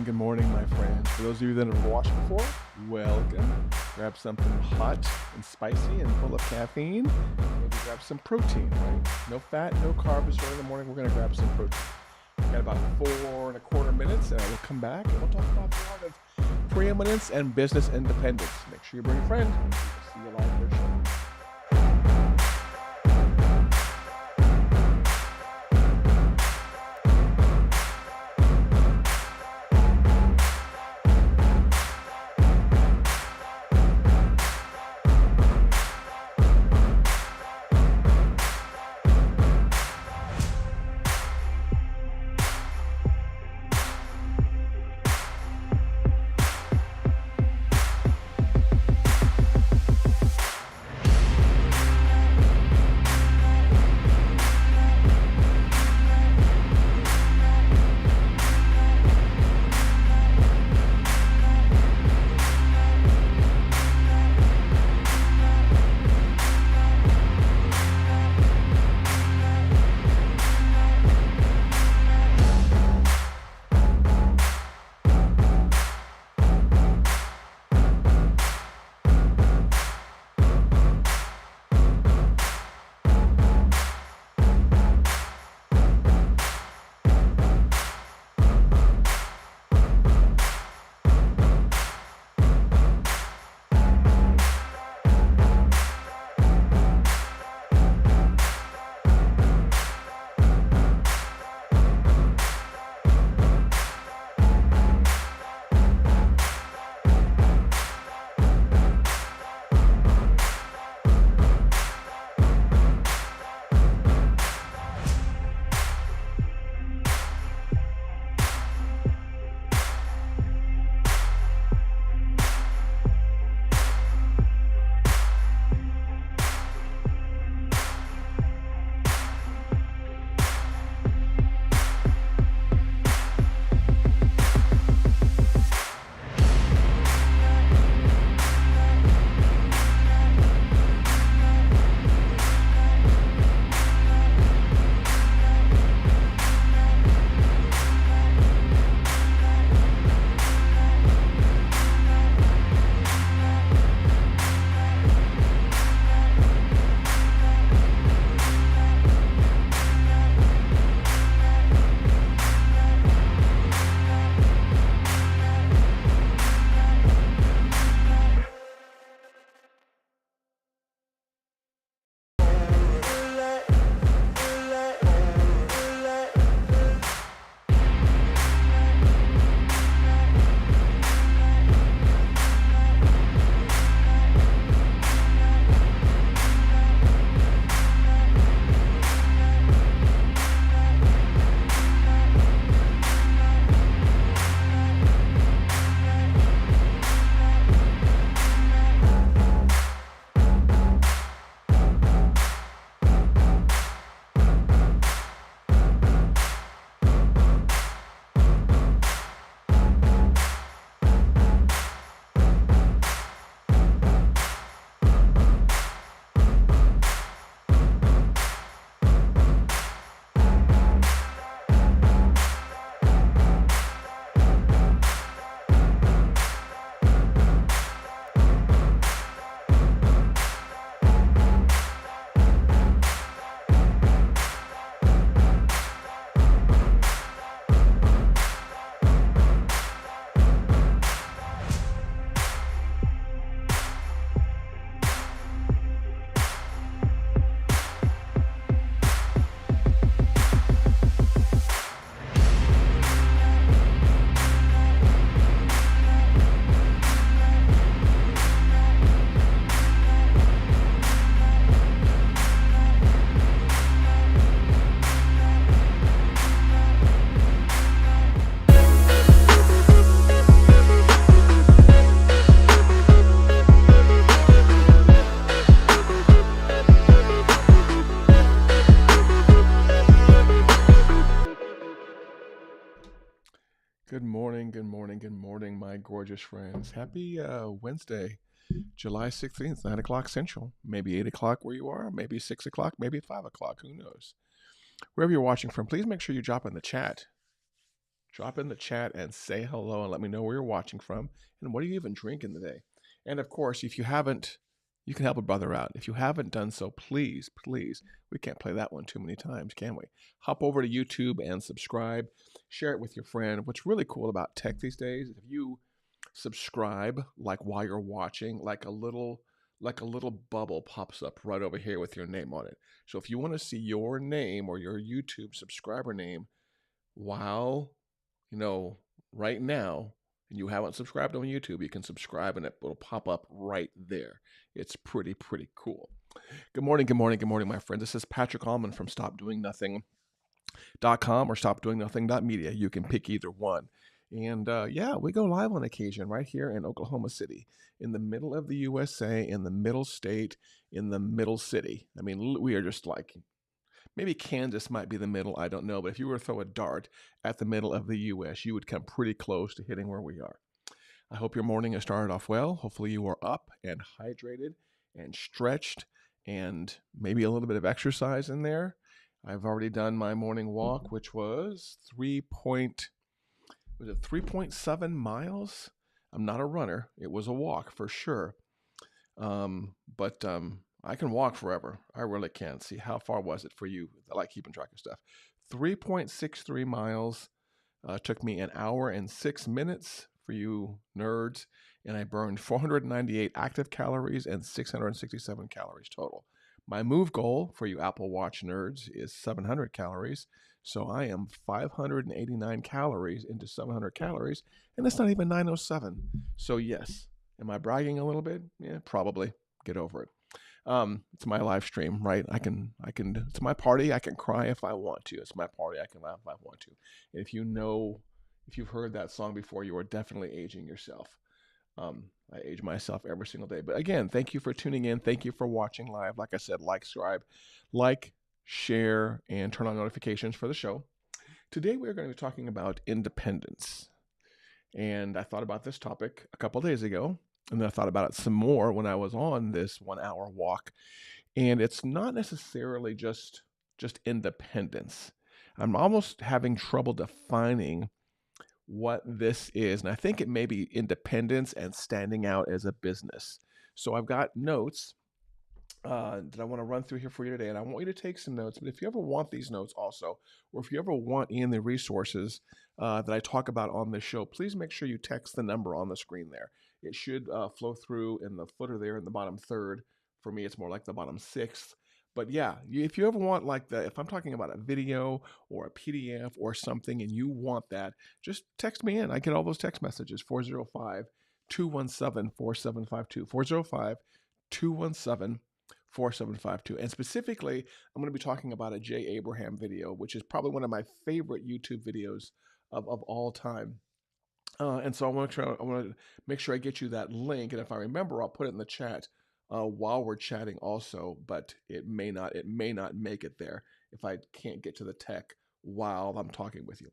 good morning, my friends. For those of you that have watched before, welcome. Grab something hot and spicy and full of caffeine. Maybe grab some protein, right? No fat, no carbs early in the morning. We're going to grab some protein. We've got about 4.25 minutes, and I will come back and we'll talk about the art of preeminence and business independence. Make sure you bring a friend. See you live here shortly. Good morning, good morning, good morning, my gorgeous friends. Happy Wednesday, July 16th, 9 o'clock Central. Maybe 8 o'clock where you are, maybe 6 o'clock, maybe 5 o'clock, who knows. Wherever you're watching from, please make sure you drop in the chat. Drop in the chat and say hello and let me know where you're watching from and what are you even drinking today. And of course, if you haven't, you can help a brother out. If you haven't done so, please, we can't play that one too many times, can we? Hop over to YouTube and subscribe. Share it with your friend. What's really cool about tech these days, if you subscribe like while you're watching, like a little bubble pops up right over here with your name on it. So if you want to see your name or your YouTube subscriber name while, right now, and you haven't subscribed on YouTube, you can subscribe and it will pop up right there. It's pretty cool. Good morning, my friend. This is Patrick Allman from StopDoingNothing.com or StopDoingNothing.media. You can pick either one. And we go live on occasion right here in Oklahoma City, in the middle of the USA, in the middle state, in the middle city. I mean, we are just like, maybe Kansas might be the middle, I don't know. But if you were to throw a dart at the middle of the U.S., you would come pretty close to hitting where we are. I hope your morning has started off well. Hopefully you are up and hydrated and stretched and maybe a little bit of exercise in there. I've already done my morning walk, which was 3.7 miles? I'm not a runner. It was a walk for sure. But I can walk forever. I really can. See, how far was it for you? I like keeping track of stuff. 3.63 miles. Took me an hour and 6 minutes for you nerds. And I burned 498 active calories and 667 calories total. My move goal for you Apple Watch nerds is 700 calories. So I am 589 calories into 700 calories. And it's not even 9:07. So yes. Am I bragging a little bit? Yeah, probably. Get over it. It's my live stream, right? I can, it's my party. I can cry if I want to. It's my party. I can laugh if I want to. And if you've heard that song before, you are definitely aging yourself. I age myself every single day. But again, thank you for tuning in. Thank you for watching live. Like I said, subscribe, share, and turn on notifications for the show. Today, we're going to be talking about independence. And I thought about this topic a couple days ago, and then I thought about it some more when I was on this 1 hour walk. And it's not necessarily just independence. I'm almost having trouble defining what this is. And I think it may be independence and standing out as a business. So I've got notes that I want to run through here for you today. And I want you to take some notes. But if you ever want these notes also, or if you ever want in the resources that I talk about on this show, please make sure you text the number on the screen there. It should flow through in the footer there in the bottom third. For me, it's more like the bottom sixth. But yeah, if you ever want if I'm talking about a video or a PDF or something and you want that, just text me in. I get all those text messages, 405-217-4752, 405-217-4752. And specifically, I'm going to be talking about a Jay Abraham video, which is probably one of my favorite YouTube videos of all time. And so I want to make sure I get you that link. And if I remember, I'll put it in the chat while we're chatting also, but it may not make it there if I can't get to the tech while I'm talking with you.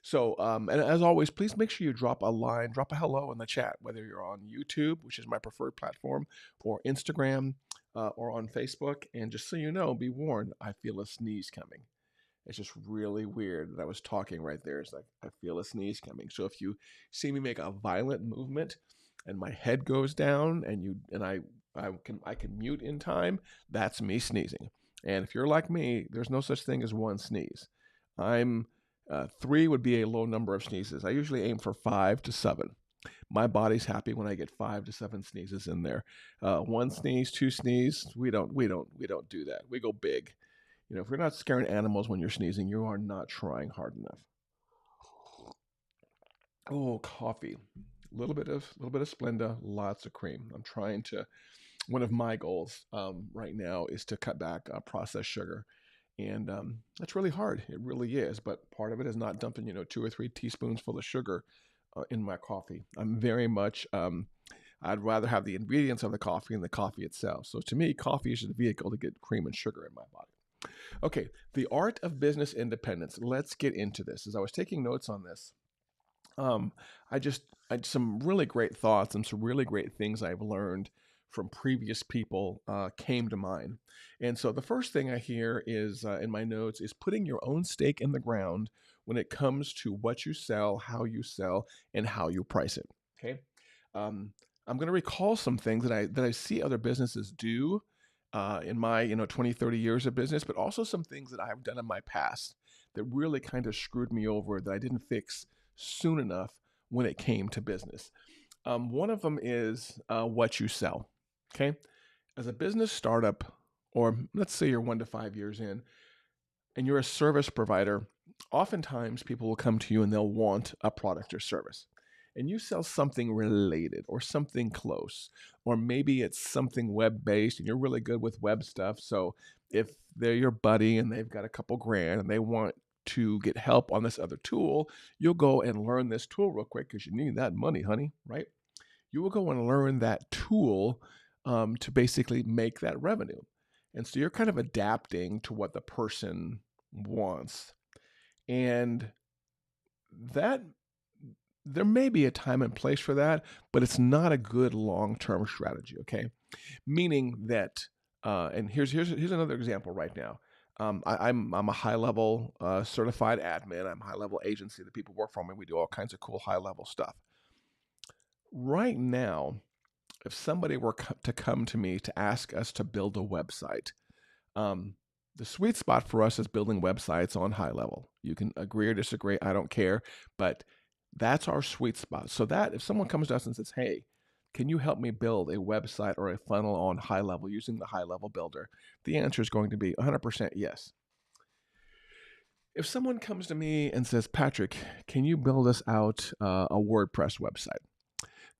So, and as always, please make sure you drop a hello in the chat, whether you're on YouTube, which is my preferred platform, or Instagram, or on Facebook. And just so you know, be warned, I feel a sneeze coming. It's just really weird that I was talking right there. It's like, I feel a sneeze coming. So if you see me make a violent movement and my head goes down and I can mute in time, that's me sneezing. And if you're like me, there's no such thing as one sneeze. 3 would be a low number of sneezes. I usually aim for 5 to 7. My body's happy when I get 5 to 7 sneezes in there. 1 sneeze, 2 sneeze, we don't do that. We go big. If you're not scaring animals when you're sneezing, you are not trying hard enough. Oh, coffee. A little bit of Splenda, lots of cream. I'm trying to. One of my goals right now is to cut back processed sugar, and that's really hard. It really is. But part of it is not dumping 2 or 3 teaspoons full of sugar in my coffee. I'm very much. I'd rather have the ingredients of the coffee than the coffee itself. So to me, coffee is the vehicle to get cream and sugar in my body. Okay, the art of business independence. Let's get into this. As I was taking notes on this, I had some really great thoughts and some really great things I've learned from previous people came to mind. And so the first thing I hear is in my notes is putting your own stake in the ground when it comes to what you sell, and how you price it. Okay. Um, I'm going to recall some things that I see other businesses do in my 20, 30 years of business, but also some things that I've done in my past that really kind of screwed me over that I didn't fix soon enough when it came to business. One of them is what you sell. Okay. As a business startup, or let's say you're 1 to 5 years in, and you're a service provider, oftentimes people will come to you and they'll want a product or service. And you sell something related or something close, or maybe it's something web based and you're really good with web stuff. So if they're your buddy and they've got a couple grand and they want to get help on this other tool, you'll go and learn this tool real quick because you need that money, honey, right? You will go and learn that tool to basically make that revenue. And so you're kind of adapting to what the person wants. And that there may be a time and place for that, but it's not a good long-term strategy. Okay, meaning that, and here's another example right now. I'm a high level certified admin. I'm a high level agency that people work for me. We do all kinds of cool high level stuff. Right now, if somebody were to come to me to ask us to build a website, um, the sweet spot for us is building websites on high level. You can agree or disagree, I don't care, but that's our sweet spot. So that if someone comes to us and says, "Hey, can you help me build a website or a funnel on high level using the high level builder?" The answer is going to be 100% yes. If someone comes to me and says, "Patrick, can you build us out a WordPress website?"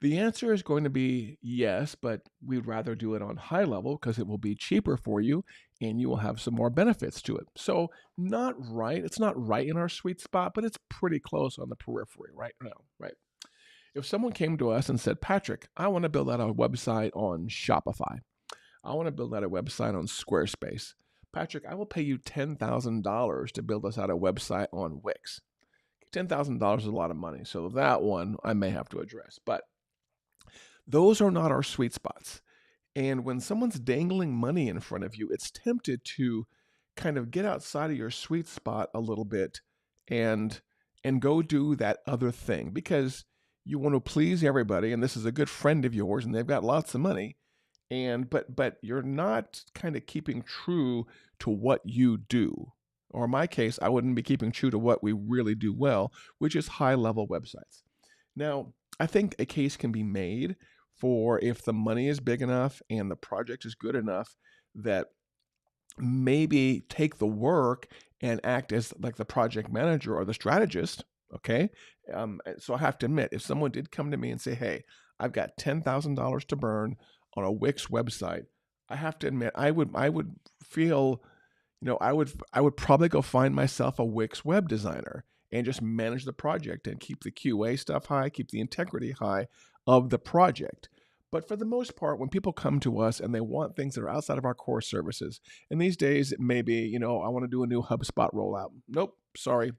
The answer is going to be yes, but we'd rather do it on high level because it will be cheaper for you and you will have some more benefits to it. So, not right. It's not right in our sweet spot, but it's pretty close on the periphery right now, right? If someone came to us and said, "Patrick, I want to build out a website on Shopify. I want to build out a website on Squarespace. Patrick, I will pay you $10,000 to build us out a website on Wix." $10,000 is a lot of money. So that one I may have to address. But those are not our sweet spots. And when someone's dangling money in front of you, it's tempted to kind of get outside of your sweet spot a little bit and go do that other thing because you want to please everybody and this is a good friend of yours and they've got lots of money and but you're not kind of keeping true to what you do. Or in my case, I wouldn't be keeping true to what we really do well, which is high level websites. Now, I think a case can be made for if the money is big enough and the project is good enough that maybe take the work and act as like the project manager or the strategist. Okay. So I have to admit, if someone did come to me and say, "Hey, I've got $10,000 to burn on a Wix website," I have to admit, I would feel, I would probably go find myself a Wix web designer and just manage the project and keep the QA stuff high, keep the integrity high of the project. But for the most part, when people come to us and they want things that are outside of our core services, and these days it may be, I want to do a new HubSpot rollout. Nope, sorry.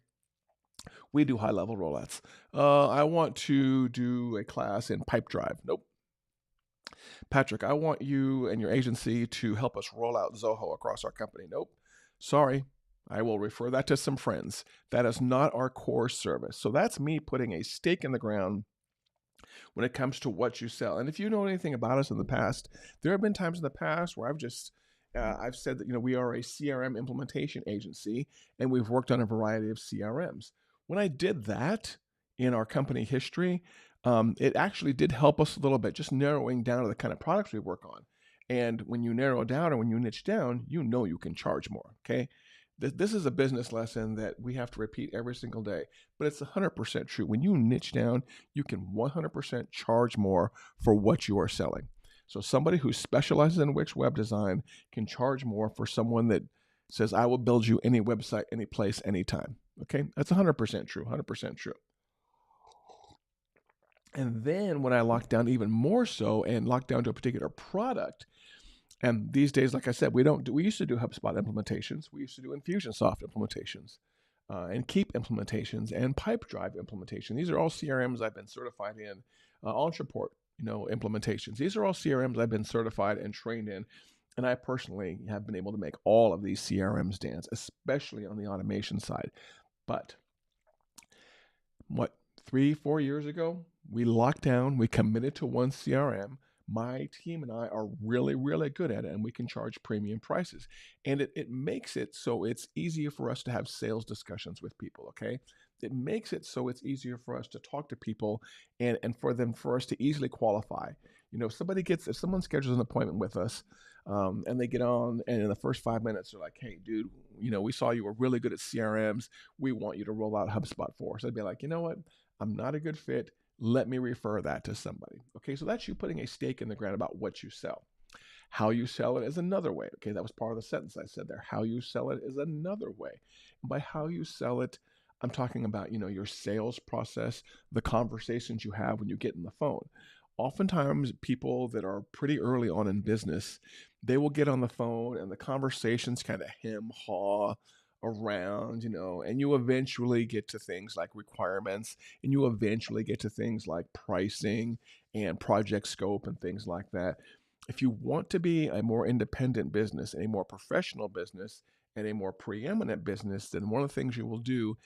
We do high level rollouts. I want to do a class in Pipedrive. Nope. Patrick, I want you and your agency to help us roll out Zoho across our company. Nope. Sorry. I will refer that to some friends. That is not our core service. So that's me putting a stake in the ground when it comes to what you sell. And if you know anything about us in the past, there have been times in the past where I've said that we are a CRM implementation agency and we've worked on a variety of CRMs. When I did that in our company history, it actually did help us a little bit, just narrowing down to the kind of products we work on. And when you narrow down and when you niche down, you can charge more. Okay. This is a business lesson that we have to repeat every single day, but it's 100% true. When you niche down, you can 100% charge more for what you are selling. So somebody who specializes in Wix web design can charge more for someone that says, "I will build you any website, any place, anytime." Okay, that's 100% true, 100% true. And then when I lock down even more so and lock down to a particular product, and these days, like I said, we used to do HubSpot implementations. We used to do Infusionsoft implementations and Keep implementations and Pipedrive implementation. These are all CRMs I've been certified in. Ontraport, implementations. These are all CRMs I've been certified and trained in. And I personally have been able to make all of these CRMs dance, especially on the automation side. But 3-4 years ago, we locked down, we committed to one CRM. My team and I are really, really good at it, and we can charge premium prices. And it makes it so it's easier for us to have sales discussions with people, okay? It makes it so it's easier for us to talk to people and for us to easily qualify. If someone schedules an appointment with us, and they get on, and in the first 5 minutes, they're like, "Hey, dude, we saw you were really good at CRMs. We want you to roll out HubSpot for us." I'd be like, you know what? I'm not a good fit. Let me refer that to somebody. Okay, so that's you putting a stake in the ground about what you sell. How you sell it is another way. Okay, that was part of the sentence I said there. How you sell it is another way. And by how you sell it, I'm talking about, your sales process, the conversations you have when you get in the phone. Oftentimes, people that are pretty early on in business, they will get on the phone and the conversations kind of hem haw around, and you eventually get to things like requirements, and you eventually get to things like pricing and project scope and things like that. If you want to be a more independent business, a more professional business, and a more preeminent business, then one of the things you will do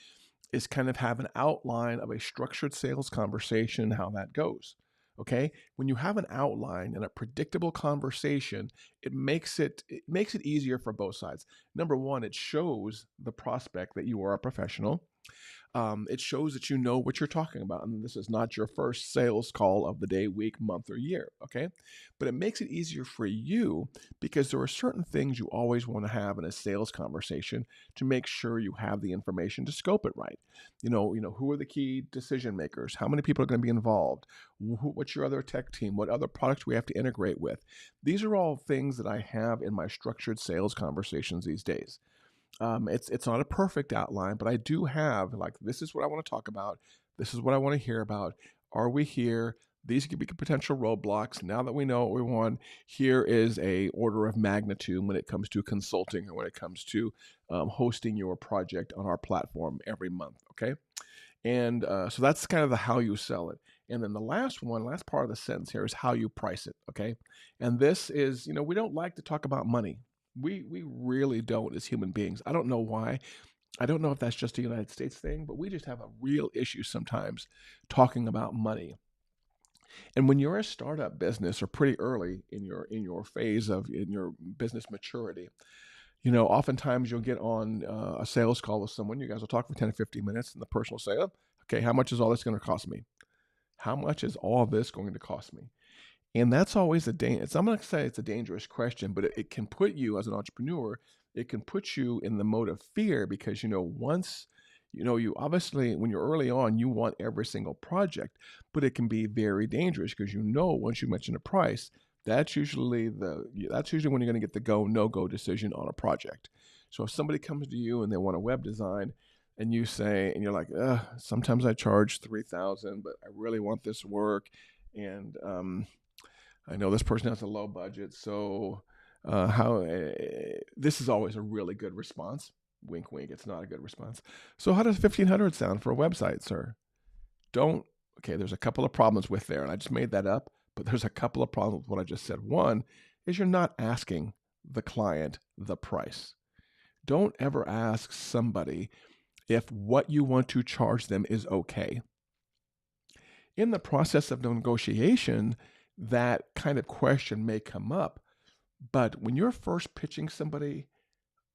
is kind of have an outline of a structured sales conversation, how that goes. Okay? When you have an outline and a predictable conversation, it makes it easier for both sides. Number one, it shows the prospect that you are a professional. It shows that you know what you're talking about, and this is not your first sales call of the day, week, month, or year. Okay, but it makes it easier for you because there are certain things you always want to have in a sales conversation to make sure you have the information to scope it right. Who are the key decision makers? How many people are going to be involved? What's your other tech team? What other products do we have to integrate with? These are all things that I have in my structured sales conversations these days. It's not a perfect outline, but I do have, like, this is what I want to talk about. This is what I want to hear about. Are we here? These could be potential roadblocks. Now that we know what we want, here is a order of magnitude when it comes to consulting or when it comes to hosting your project on our platform every month. Okay, and so that's kind of the how you sell it. And then the last part of the sentence here is how you price it. Okay, and this is, we don't like to talk about money. We really don't as human beings. I don't know why. I don't know if that's just a United States thing, but we just have a real issue sometimes talking about money. And when you're a startup business or pretty early in your phase of in your business maturity, oftentimes you'll get on a sales call with someone. You guys will talk for 10 or 15 minutes, and the person will say, "Oh, okay, how much is all this going to cost me? How much is all this going to cost me?" And that's always I'm not going to say it's a dangerous question, but it can put you as an entrepreneur, it can put you in the mode of fear because, once, you obviously, when you're early on, you want every single project, but it can be very dangerous because, once you mention a price, that's usually when you're going to get the go, no go decision on a project. So if somebody comes to you and they want a web design, and you say, and you're like, sometimes I charge 3,000, but I really want this work. And, I know this person has a low budget, so this is always a really good response. Wink, wink. It's not a good response. So how does 1,500 sound for a website, sir? Don't. Okay, there's a couple of problems with there, and I just made that up. But there's a couple of problems with what I just said. One is you're not asking the client the price. Don't ever ask somebody if what you want to charge them is okay. In the process of negotiation, that kind of question may come up. But when you're first pitching somebody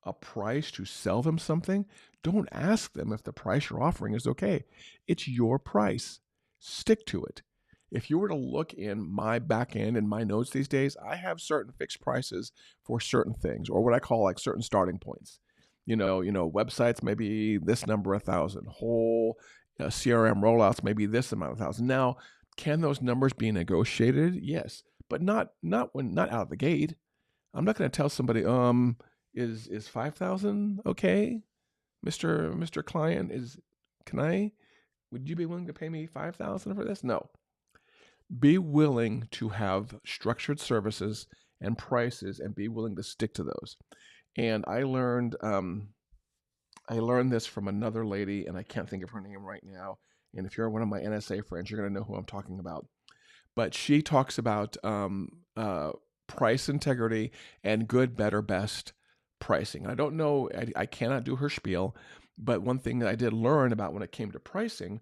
a price to sell them something, don't ask them if the price you're offering is okay. It's your price. Stick to it. If you were to look in my back end and my notes these days, I have certain fixed prices for certain things, or what I call like certain starting points. Websites maybe this number 1,000, whole CRM rollouts maybe this amount of 1,000. Now, can those numbers be negotiated? Yes, but not out of the gate. I'm not going to tell somebody, is 5,000 okay, Mr. Client? Would you be willing to pay me 5,000 for this? No. Be willing to have structured services and prices, and be willing to stick to those. And I learned this from another lady, and I can't think of her name right now. And if you're one of my NSA friends, you're going to know who I'm talking about. But she talks about price integrity and good, better, best pricing. I don't know, I cannot do her spiel, but one thing that I did learn about when it came to pricing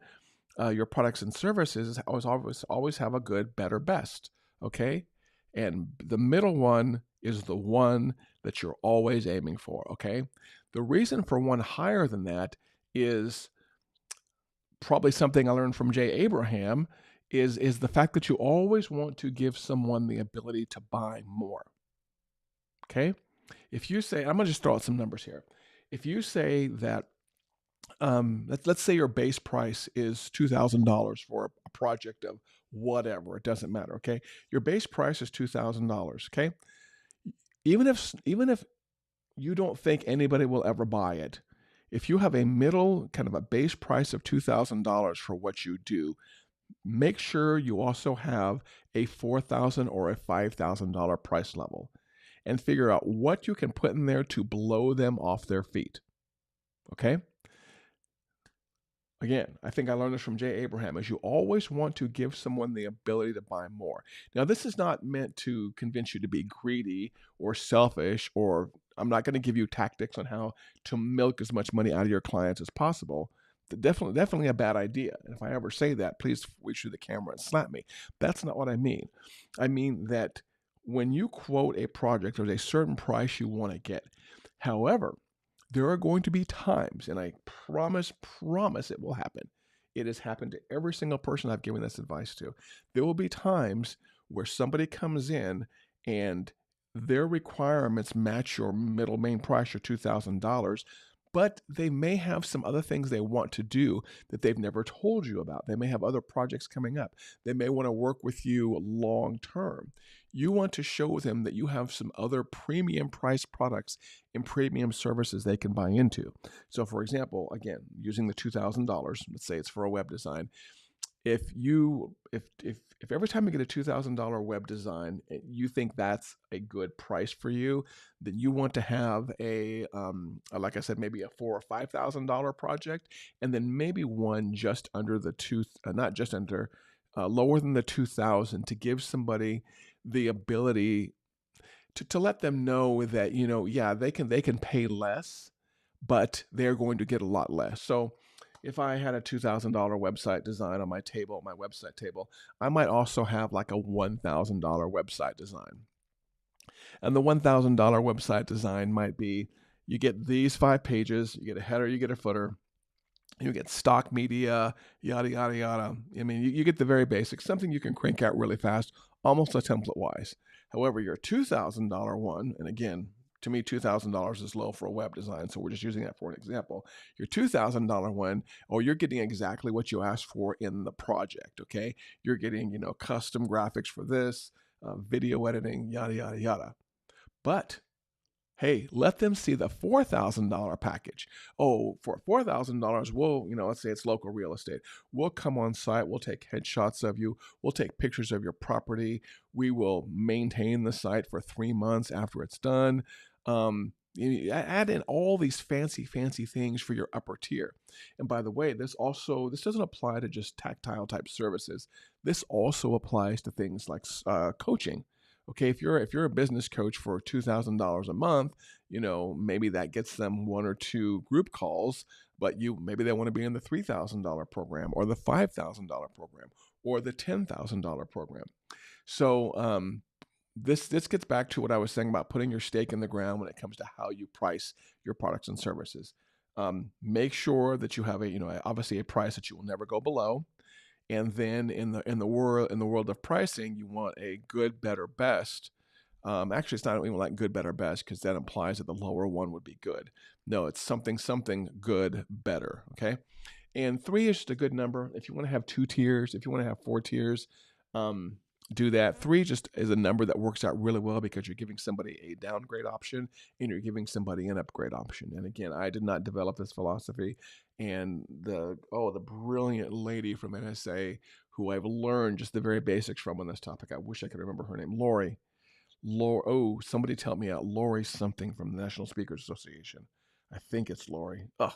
your products and services is always have a good, better, best. Okay, and the middle one is the one that you're always aiming for. Okay, the reason for one higher than that is probably something I learned from Jay Abraham is the fact that you always want to give someone the ability to buy more. Okay, if you say, I'm gonna just throw out some numbers here. If you say that let's say your base price is $2,000 for a project of whatever, it doesn't matter. Okay, your base price is $2,000. Okay, even if you don't think anybody will ever buy it, if you have a middle kind of a base price of $2,000 for what you do, make sure you also have a $4,000 or a $5,000 price level, and figure out what you can put in there to blow them off their feet. Okay. Again, I think I learned this from Jay Abraham, is you always want to give someone the ability to buy more. Now, this is not meant to convince you to be greedy or selfish, or I'm not going to give you tactics on how to milk as much money out of your clients as possible. Definitely a bad idea. And if I ever say that, please reach through the camera and slap me. That's not what I mean. I mean that when you quote a project, there's a certain price you want to get. However, there are going to be times, and I promise it will happen. It has happened to every single person I've given this advice to. There will be times where somebody comes in and their requirements match your middle main price, your $2,000, but they may have some other things they want to do that they've never told you about. They may have other projects coming up. They may want to work with you long term. You want to show them that you have some other premium price products and premium services they can buy into. So for example, again, using the $2,000, let's say it's for a web design. If every time you get a $2,000 web design, you think that's a good price for you, then you want to have a like I said, maybe a $4,000 or $5,000 project, and then maybe one just under the not just under, lower than the 2,000, to give somebody the ability to let them know that, yeah, they can pay less, but they're going to get a lot less. So if I had a $2,000 website design on my website table, I might also have like a $1,000 website design. And the $1,000 website design might be, you get these 5 pages, you get a header, you get a footer, you get stock media, yada, yada, yada. I mean, you get the very basics, something you can crank out really fast, almost a template wise. However, your $2,000 one, and again, to me, $2,000 is low for a web design, so we're just using that for an example. Your $2,000 one, you're getting exactly what you asked for in the project, okay? You're getting, custom graphics for this, video editing, yada, yada, yada. But hey, let them see the $4,000 package. Oh, for $4,000, we'll, let's say it's local real estate. We'll come on site. We'll take headshots of you. We'll take pictures of your property. We will maintain the site for 3 months after it's done. You add in all these fancy things for your upper tier. And by the way, this doesn't apply to just tactile type services. This also applies to things like coaching. Okay, if you're a business coach for $2,000 a month, maybe that gets them 1 or 2 group calls, but maybe they want to be in the $3,000 program or the $5,000 program or the $10,000 program. So this gets back to what I was saying about putting your stake in the ground when it comes to how you price your products and services. Make sure that you have obviously a price that you will never go below. And then in the world of pricing, you want a good, better, best. Actually, it's not even like good, better, best, because that implies that the lower one would be good. No, it's something good, better. Okay, and 3 is just a good number. If you want to have 2 tiers, if you want to have 4 tiers, do that. 3 just is a number that works out really well because you're giving somebody a downgrade option and you're giving somebody an upgrade option. And again, I did not develop this philosophy. And the brilliant lady from NSA who I've learned just the very basics from on this topic. I wish I could remember her name. Lori. Oh, somebody tell me out. Lori something from the National Speakers Association. I think it's Lori. I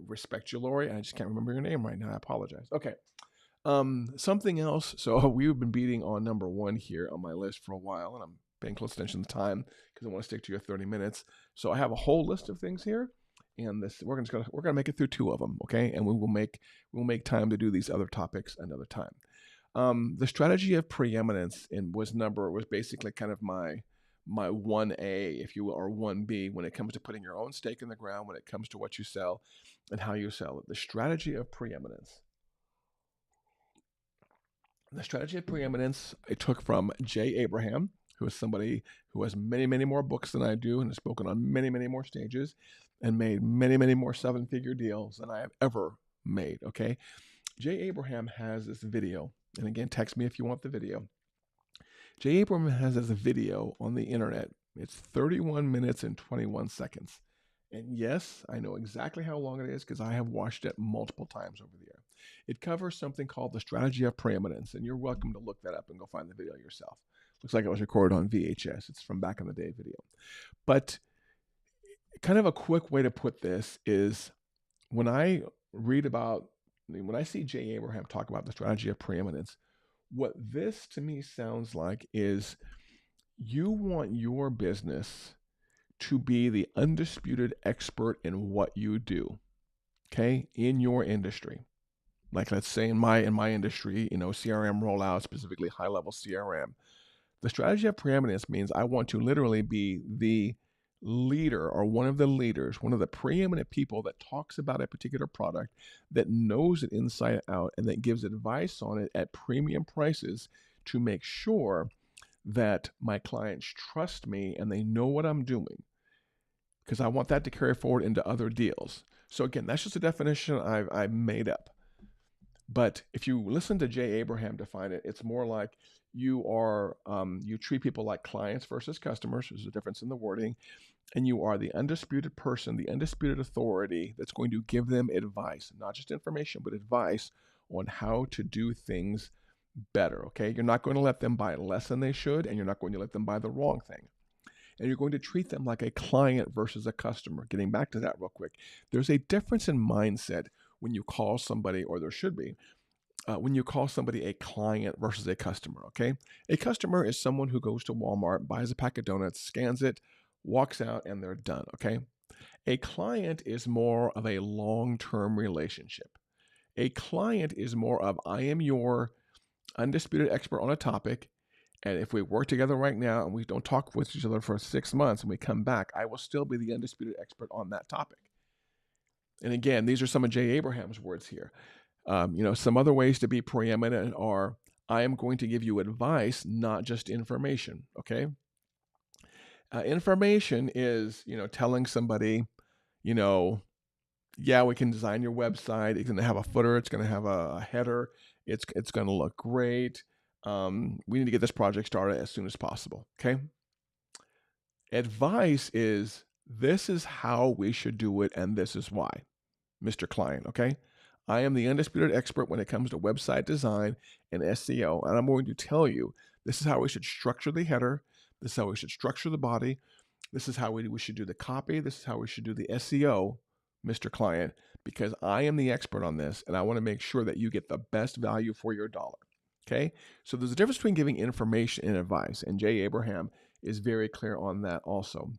respect you, Lori. I just can't remember your name right now. I apologize. Okay. Something else. So we've been beating on number 1 here on my list for a while, and I'm paying close attention to the time because I want to stick to your 30 minutes. So I have a whole list of things here. and this we're gonna make it through 2 of them, okay? And we'll make time to do these other topics another time. The strategy of preeminence was basically kind of my 1A, if you will, or 1B when it comes to putting your own stake in the ground, when it comes to what you sell and how you sell it. The strategy of preeminence. The strategy of preeminence I took from Jay Abraham, who is somebody who has many, many more books than I do and has spoken on many, many more stages and made many, many more 7-figure deals than I have ever made, okay? Jay Abraham has this video, and again, text me if you want the video. Jay Abraham has this video on the internet. It's 31 minutes and 21 seconds. And yes, I know exactly how long it is because I have watched it multiple times over the year. It covers something called the strategy of preeminence, and you're welcome to look that up and go find the video yourself. Looks like it was recorded on VHS. It's from back in the day video. But kind of a quick way to put this is when I see Jay Abraham talk about the strategy of preeminence, what this to me sounds like is you want your business to be the undisputed expert in what you do, okay, in your industry. Like let's say in my industry, CRM rollout, specifically high-level CRM. The strategy of preeminence means I want to literally be the leader or one of the leaders, one of the preeminent people that talks about a particular product, that knows it inside out, and that gives advice on it at premium prices to make sure that my clients trust me and they know what I'm doing, because I want that to carry forward into other deals. So again, that's just a definition I made up. But if you listen to Jay Abraham define it, it's more like you treat people like clients versus customers. There's a difference in the wording. And you are the undisputed person, the undisputed authority that's going to give them advice, not just information, but advice on how to do things better, okay? You're not going to let them buy less than they should, and you're not going to let them buy the wrong thing. And you're going to treat them like a client versus a customer. Getting back to that real quick, there's a difference in mindset when you call somebody, or there should be, when you call somebody a client versus a customer, okay? A customer is someone who goes to Walmart, buys a pack of donuts, scans it, walks out, and they're done, okay? A client is more of a long-term relationship. A client is more of, I am your undisputed expert on a topic, and if we work together right now and we don't talk with each other for 6 months and we come back, I will still be the undisputed expert on that topic. And again, these are some of Jay Abraham's words here. Some other ways to be preeminent are, I am going to give you advice, not just information, okay? Information is, telling somebody, yeah, we can design your website. It's going to have a footer. It's going to have a header. It's going to look great. We need to get this project started as soon as possible, okay? Advice is, this is how we should do it, and this is why, Mr. Client, okay? I am the undisputed expert when it comes to website design and SEO, and I'm going to tell you, this is how we should structure the header. This is how we should structure the body. This is how we should do the copy. This is how we should do the SEO, Mr. Client, because I am the expert on this, and I want to make sure that you get the best value for your dollar, okay? So there's a difference between giving information and advice, and Jay Abraham is very clear on that also.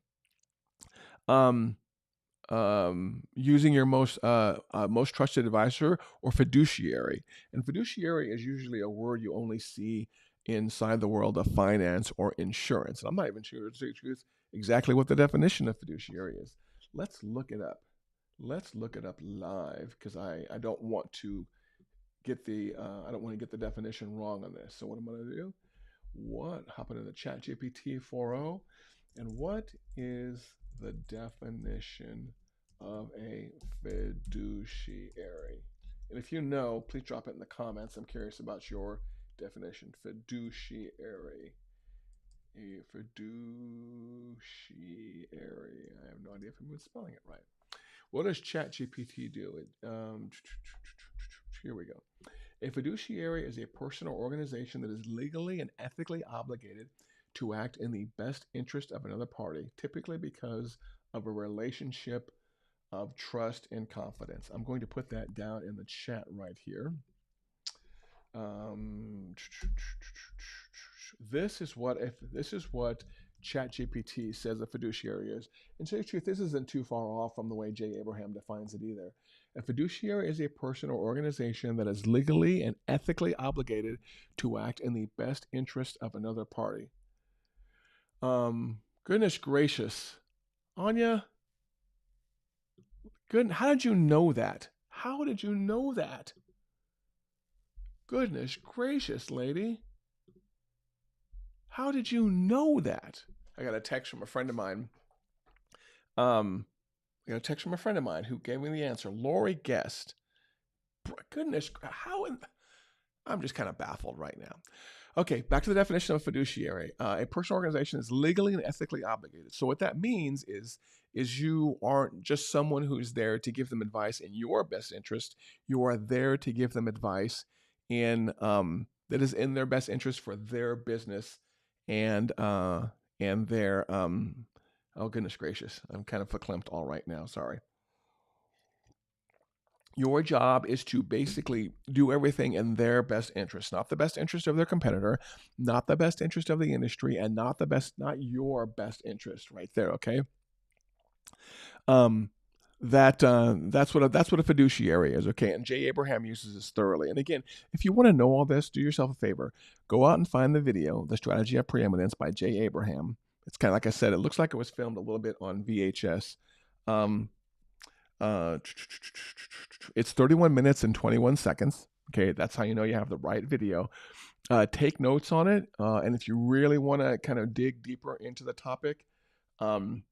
Using your most trusted advisor or fiduciary. And fiduciary is usually a word you only see inside the world of finance or insurance. And I'm not even sure exactly what the definition of fiduciary is. Let's look it up. Let's look it up live, because I don't want to get the definition wrong on this. So what I'm going to do? Hop into the ChatGPT 4.0, and what is the definition of a fiduciary? And if you know, please drop it in the comments. I'm curious about your definition. Fiduciary. A fiduciary. I have no idea if I'm spelling it right. What does ChatGPT do? Here we go. A fiduciary is a person or organization that is legally and ethically obligated to act in the best interest of another party, typically because of a relationship of trust and confidence. I'm going to put that down in the chat right here. This is what ChatGPT says a fiduciary is. And to tell you the truth, this isn't too far off from the way Jay Abraham defines it either. A fiduciary is a person or organization that is legally and ethically obligated to act in the best interest of another party. Goodness gracious. Anya, how did you know that? How did you know that? Goodness gracious, lady. How did you know that? I got a text from a friend of mine. I got a text from a friend of mine who gave me the answer. Lori Guest. Goodness, I'm just kind of baffled right now. Okay, back to the definition of a fiduciary. A personal organization is legally and ethically obligated. So what that means is you aren't just someone who's there to give them advice in your best interest. You are there to give them advice in that is in their best interest for their business and their oh goodness gracious, I'm kind of verklempt all right now. Sorry. Your job is to basically do everything in their best interest, not the best interest of their competitor, not the best interest of the industry, and not your best interest right there. Okay. That's what a fiduciary is. Okay. And Jay Abraham uses this thoroughly. And again, if you want to know all this, do yourself a favor, go out and find the video, The Strategy of Preeminence by Jay Abraham. It's kind of like I said, it looks like it was filmed a little bit on VHS. It's 31 minutes and 21 seconds. Okay, that's how you know you have the right video. Take notes on it, and if you really want to kind of dig deeper into the topic, run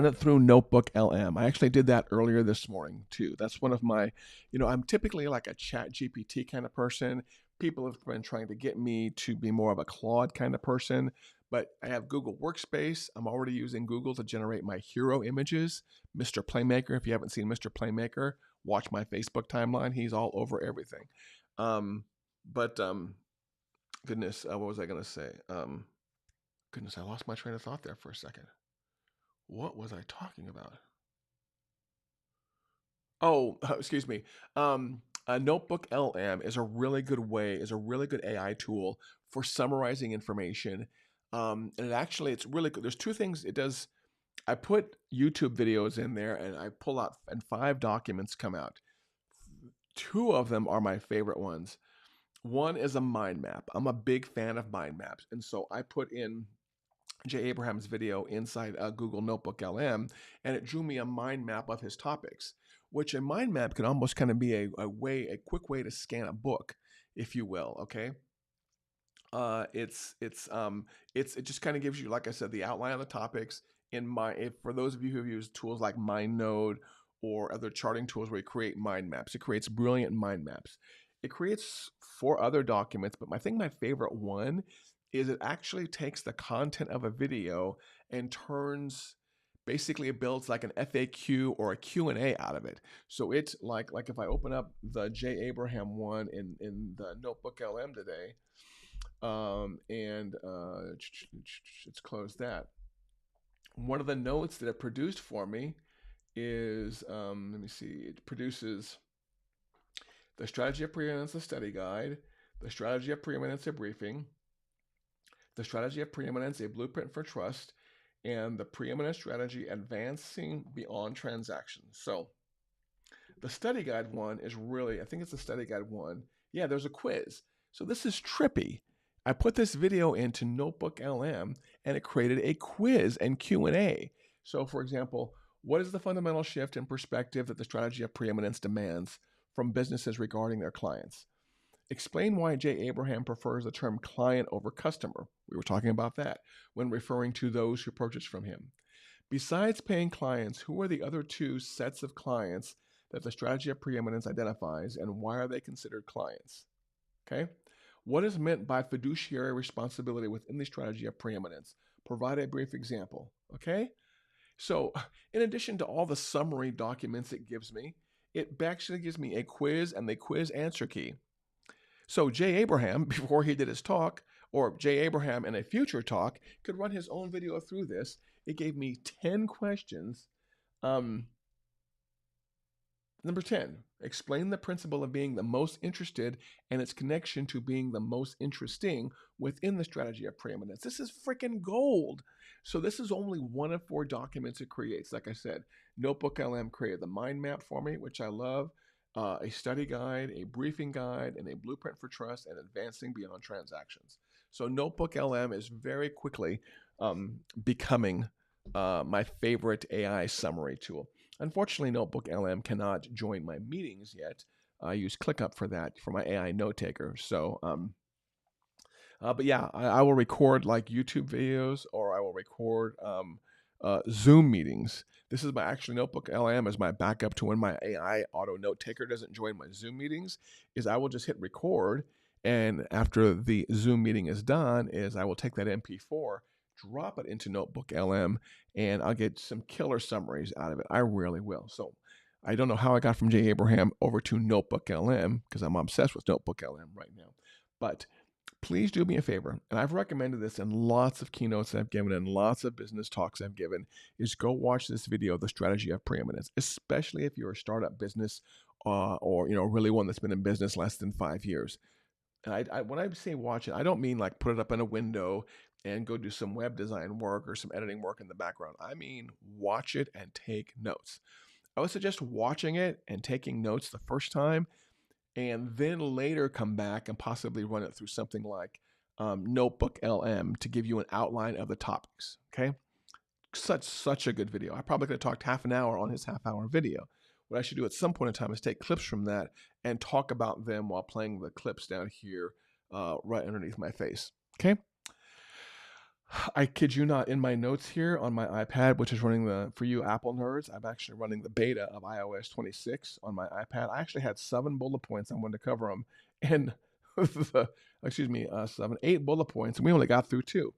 it through Notebook LM. I actually did that earlier this morning too. That's one of my, I'm typically like a ChatGPT kind of person. People have been trying to get me to be more of a Claude kind of person, but I have Google Workspace. I'm already using Google to generate my hero images. Mr. Playmaker, if you haven't seen Mr. Playmaker, watch my Facebook timeline. He's all over everything. Goodness, what was I going to say? Goodness, I lost my train of thought there for a second. What was I talking about? Oh, excuse me. Notebook LM is a really good AI tool for summarizing information. And it's really good. There's two things it does. I put YouTube videos in there and I pull out and 5 documents come out. 2 of them are my favorite ones. One is a mind map. I'm a big fan of mind maps. And so I put in Jay Abraham's video inside Google Notebook LM, and it drew me a mind map of his topics, which a mind map can almost kind of be a quick way to scan a book, if you will. Okay. It just kind of gives you, like I said, the outline of the topics. For those of you who have used tools like MindNode or other charting tools where you create mind maps, it creates brilliant mind maps. It creates 4 other documents, but my favorite one is it actually takes the content of a video and basically it builds like an FAQ or a Q&A out of it. So it's like if I open up the Jay Abraham one in the Notebook LM today, let's close that. One of the notes that it produced for me is, let me see, it produces the Strategy of Preeminence, a study guide, the Strategy of Preeminence, a briefing, the Strategy of Preeminence, a blueprint for trust, and the Preeminence Strategy, advancing beyond transactions. So the study guide one is really, I think it's the study guide one. Yeah, there's a quiz. So this is trippy. I put this video into Notebook LM and it created a quiz and Q&A. So for example, what is the fundamental shift in perspective that the Strategy of Preeminence demands from businesses regarding their clients? Explain why Jay Abraham prefers the term client over customer. We were talking about that when referring to those who purchase from him. Besides paying clients, who are the other 2 sets of clients that the Strategy of Preeminence identifies, and why are they considered clients? Okay. What is meant by fiduciary responsibility within the Strategy of Preeminence? Provide a brief example. Okay. So in addition to all the summary documents it gives me, it actually gives me a quiz and the quiz answer key. So Jay Abraham, before he did his talk, or Jay Abraham in a future talk, could run his own video through this. It gave me 10 questions. Number 10, explain the principle of being the most interested and its connection to being the most interesting within the strategy of preeminence. This is freaking gold. So this is only one of 4 documents it creates. Like I said, Notebook LM created the mind map for me, which I love, a study guide, a briefing guide, and a blueprint for trust and advancing beyond transactions. So Notebook LM is very quickly becoming my favorite AI summary tool. Unfortunately, Notebook LM cannot join my meetings yet. I use ClickUp for that, for my AI note taker. So, but yeah, I will record like YouTube videos, or I will record Zoom meetings. This is my actually Notebook LM is my backup to when my AI auto note taker doesn't join my Zoom meetings. Is I will just hit record, and after the Zoom meeting is done, is I will take that MP4, drop it into Notebook LM, and I'll get some killer summaries out of it. I really will. So I don't know how I got from Jay Abraham over to Notebook LM, because I'm obsessed with Notebook LM right now. But please do me a favor, and I've recommended this in lots of keynotes I've given and lots of business talks I've given, is go watch this video, The Strategy of Preeminence, especially if you're a startup business or really one that's been in business less than 5 years. And when I say watch it, I don't mean like put it up in a window and go do some web design work or some editing work in the background. I mean, watch it and take notes. I would suggest watching it and taking notes the first time, and then later come back and possibly run it through something like Notebook LM to give you an outline of the topics. Okay, such a good video. I probably could have talked half an hour on his half-hour video. What I should do at some point in time is take clips from that and talk about them while playing the clips down here right underneath my face. Okay. I kid you not, in my notes here on my iPad, which is running for you Apple nerds, I'm actually running the beta of iOS 26 on my iPad. I actually had 7 bullet points I wanted to cover them, and 8 bullet points, and we only got through 2,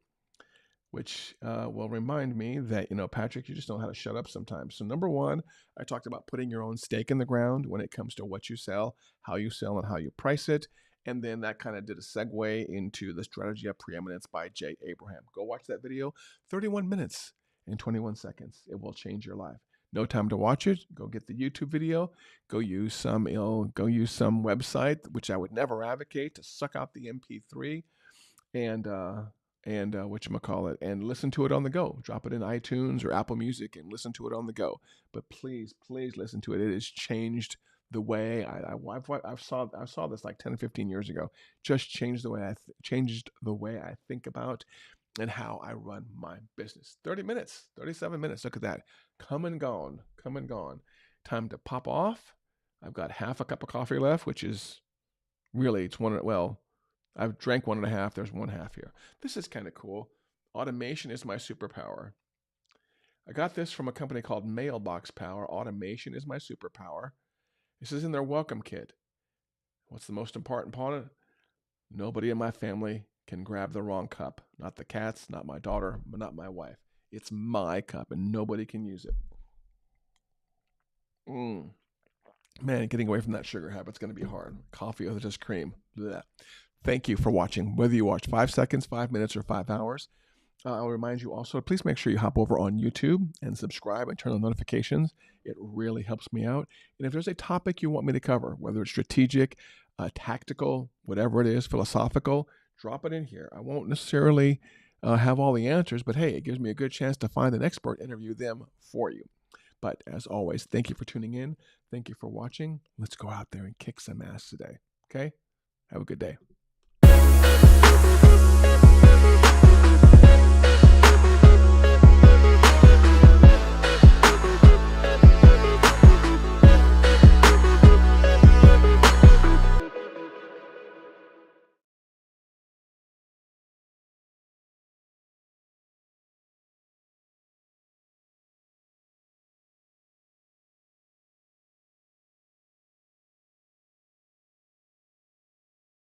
which will remind me that, Patrick, you just don't know how to shut up sometimes. So number 1, I talked about putting your own stake in the ground when it comes to what you sell, how you sell, and how you price it. And then that kind of did a segue into The Strategy of Preeminence by Jay Abraham. Go watch that video, 31 minutes and 21 seconds. It will change your life. No time to watch it. Go get the YouTube video. Go use some website, which I would never advocate, to suck out the MP3 and whatchamacallit, and listen to it on the go. Drop it in iTunes or Apple Music and listen to it on the go. But please listen to it. It has changed the way I saw this like 10 or 15 years ago. Just changed the way I think about and how I run my business. 30 minutes, 37 minutes. Look at that. Come and gone. Time to pop off. I've got half a cup of coffee left, which is really, I've drank 1.5. There's 1/2 here. This is kind of cool. Automation is my superpower. I got this from a company called Mailbox Power. Automation is my superpower. This is in their welcome kit. What's the most important part? Nobody in my family can grab the wrong cup. Not the cats, not my daughter, not my wife. It's my cup, and nobody can use it. Man, getting away from that sugar habit's going to be hard. Coffee with just cream. Blech. Thank you for watching. Whether you watch 5 seconds, 5 minutes, or 5 hours, I'll remind you also, please make sure you hop over on YouTube and subscribe and turn on notifications. It really helps me out. And if there's a topic you want me to cover, whether it's strategic, tactical, whatever it is, philosophical, drop it in here. I won't necessarily have all the answers, but hey, it gives me a good chance to find an expert, interview them for you. But as always, thank you for tuning in. Thank you for watching. Let's go out there and kick some ass today. Okay? Have a good day.